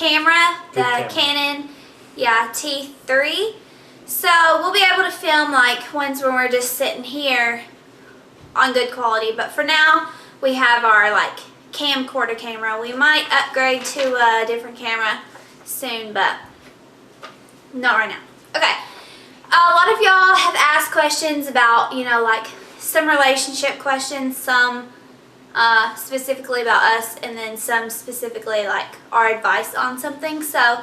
camera, the Good camera. Canon, T3. So we'll be able to film like ones when we're just sitting here on good quality. But for now, we have our like camcorder camera. We might upgrade to a different camera soon, but not right now. Okay. A lot of y'all have asked questions about, like some relationship questions, some specifically about us, and then some specifically like our advice on something. So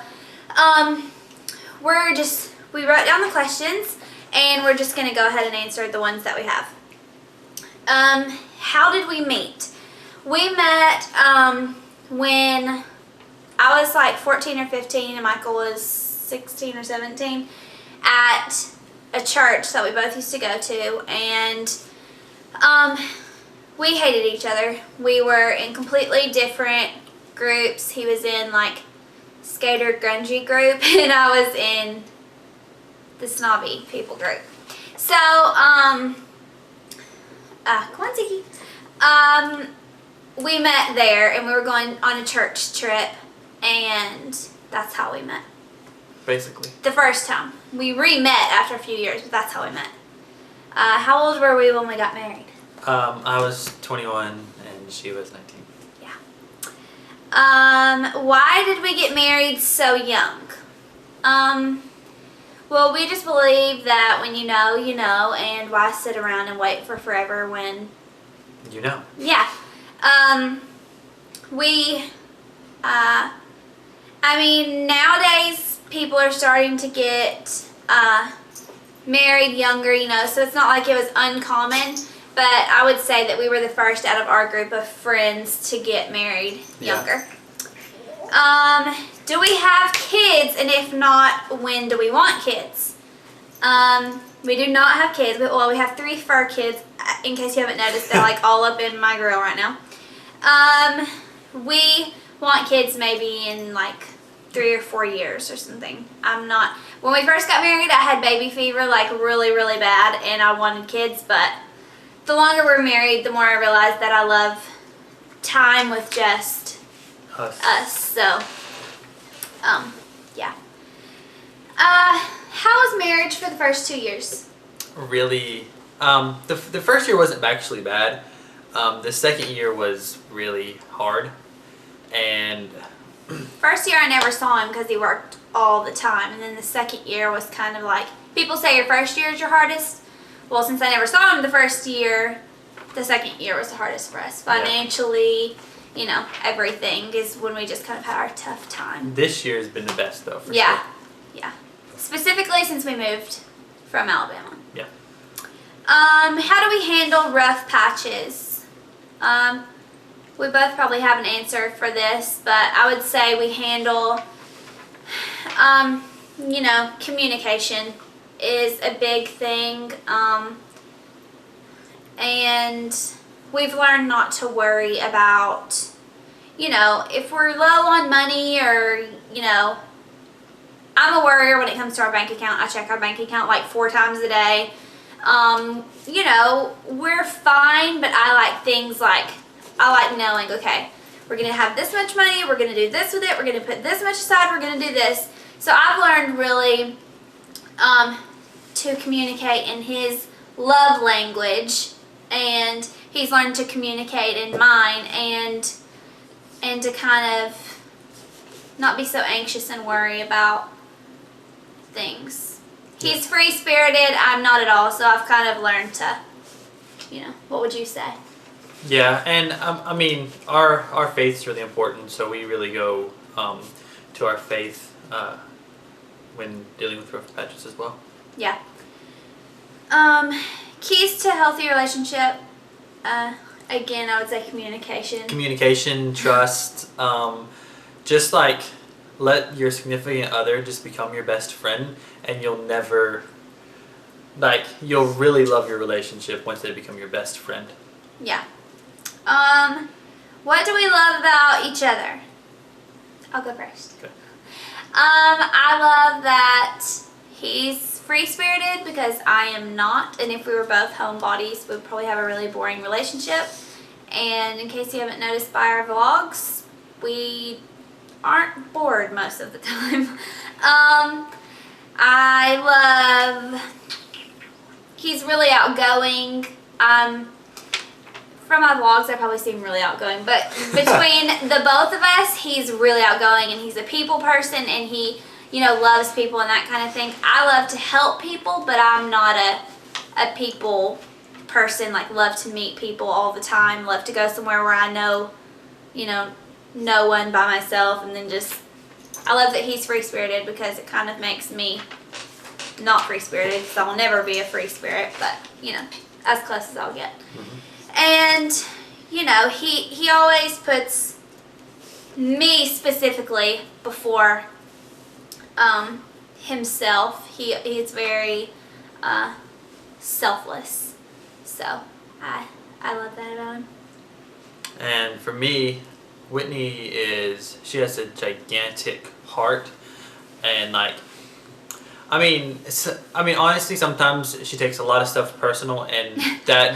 we wrote down the questions and we're just going to go ahead and answer the ones that we have. How did we meet? We met when I was like 14 or 15 and Michael was 16 or 17 at a church that we both used to go to, and we hated each other. We were in completely different groups. He was in like skater grungy group and I was in the snobby people group. So come on, Ziggy. We met there and we were going on a church trip, and that's how we met. Basically. The first time. We re-met after a few years, but that's how we met. How old were we when we got married? I was 21 and she was 19. Yeah. Why did we get married so young? Well, we just believe that when you know, you know, and why sit around and wait for forever when... You know. Yeah. Nowadays people are starting to get married younger, so it's not like it was uncommon, but I would say that we were the first out of our group of friends to get married younger. Do we have kids, and if not, when do we want kids? We do not have kids. Well, we have 3 fur kids. In case you haven't noticed, they're like all up in my grill right now. We want kids maybe in like 3 or 4 years or something. When we first got married, I had baby fever like really, really bad, and I wanted kids, but the longer we're married, the more I realize that I love time with just us. So, yeah. How was marriage for the first 2 years? Really, the first year wasn't actually bad. The second year was really hard, and First year I never saw him because he worked all the time, and then the second year was kind of like, people say your first year is your hardest. Well, since I never saw him the first year, the second year was the hardest for us. Financially, everything is when we just kind of had our tough time. This year has been the best though, for sure. Yeah. Specifically since we moved from Alabama. Yeah. How do we handle rough patches? We both probably have an answer for this, but I would say we handle, communication is a big thing, and we've learned not to worry about, if we're low on money or, I'm a worrier when it comes to our bank account. I check our bank account like 4 times a day. We're fine, but I like things like, I like knowing, okay, we're going to have this much money, we're going to do this with it, we're going to put this much aside, we're going to do this. So I've learned really to communicate in his love language, and he's learned to communicate in mine, and to kind of not be so anxious and worry about things. He's free-spirited, I'm not at all, so I've kind of learned to, what would you say? Yeah, and our faith's really important, so we really go to our faith when dealing with rough patches as well. Yeah. Keys to a healthy relationship. Again, I would say communication. Communication, trust, just like let your significant other just become your best friend, and you'll really love your relationship once they become your best friend. Yeah. What do we love about each other? I'll go first. Okay. I love that he's free-spirited because I am not, and if we were both homebodies, we'd probably have a really boring relationship. And in case you haven't noticed by our vlogs, we aren't bored most of the time. He's really outgoing. From my vlogs, I probably seem really outgoing, but between the both of us, he's really outgoing, and he's a people person, and he, loves people and that kind of thing. I love to help people, but I'm not a people person, like love to meet people all the time, love to go somewhere where I know, no one by myself, and then I love that he's free-spirited because it kind of makes me not free-spirited, because I will never be a free spirit, but, as close as I'll get. Mm-hmm. And, he always puts me specifically before himself. He's very selfless. So, I love that about him. And for me, Whitney she has a gigantic heart, and honestly, sometimes she takes a lot of stuff personal, and that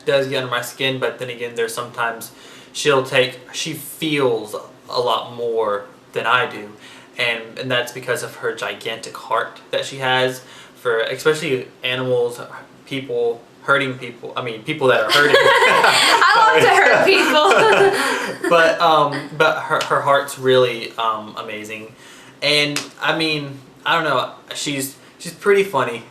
does get under my skin. But then again, there's sometimes she feels a lot more than I do, and that's because of her gigantic heart that she has for especially animals, people. Hurting people. I mean, people that are hurting. I love to hurt people. but her heart's really amazing, and I don't know. She's pretty funny.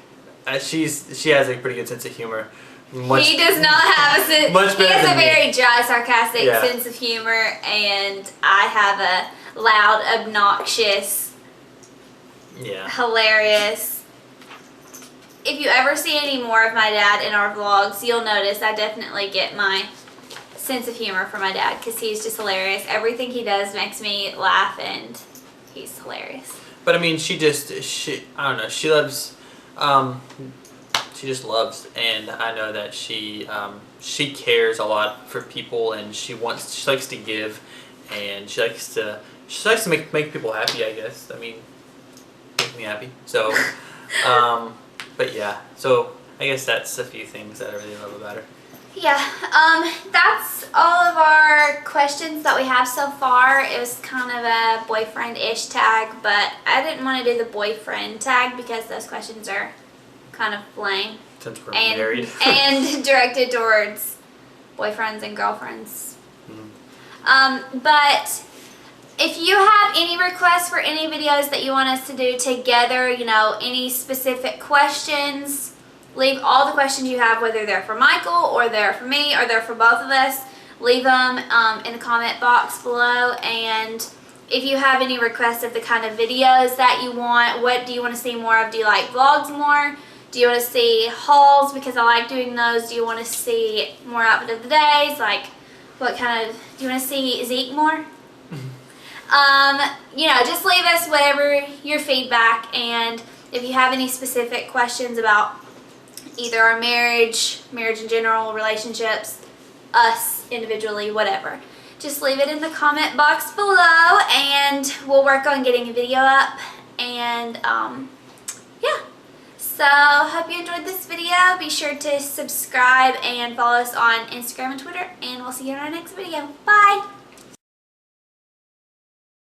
She has a pretty good sense of humor. He does not have a sense. He has a very dry, sarcastic sense of humor, and I have a loud, obnoxious, hilarious. If you ever see any more of my dad in our vlogs, you'll notice I definitely get my sense of humor from my dad, because he's just hilarious. Everything he does makes me laugh, and he's hilarious. But I don't know, she loves, she just loves, and I know that she cares a lot for people, and she likes to give, and she likes to make people happy, I guess. Make me happy. So, but yeah, so I guess that's a few things that I really love about her. Yeah, that's all of our questions that we have so far. It was kind of a boyfriend-ish tag, but I didn't want to do the boyfriend tag because those questions are kind of lame. Since we're married. And directed towards boyfriends and girlfriends. Mm-hmm. But if you have any requests for any videos that you want us to do together, any specific questions, leave all the questions you have, whether they're for Michael or they're for me or they're for both of us. Leave them in the comment box below. And if you have any requests of the kind of videos that you want, what do you want to see more of? Do you like vlogs more? Do you want to see hauls, because I like doing those? Do you want to see more outfit of the days? Like, what kind of, do you want to see Zeke more? Just leave us whatever your feedback, and if you have any specific questions about either our marriage in general, relationships, us individually, whatever, just leave it in the comment box below, and we'll work on getting a video up. And yeah, so hope you enjoyed this video. Be sure to subscribe and follow us on Instagram and Twitter, and we'll see you in our next video. Bye.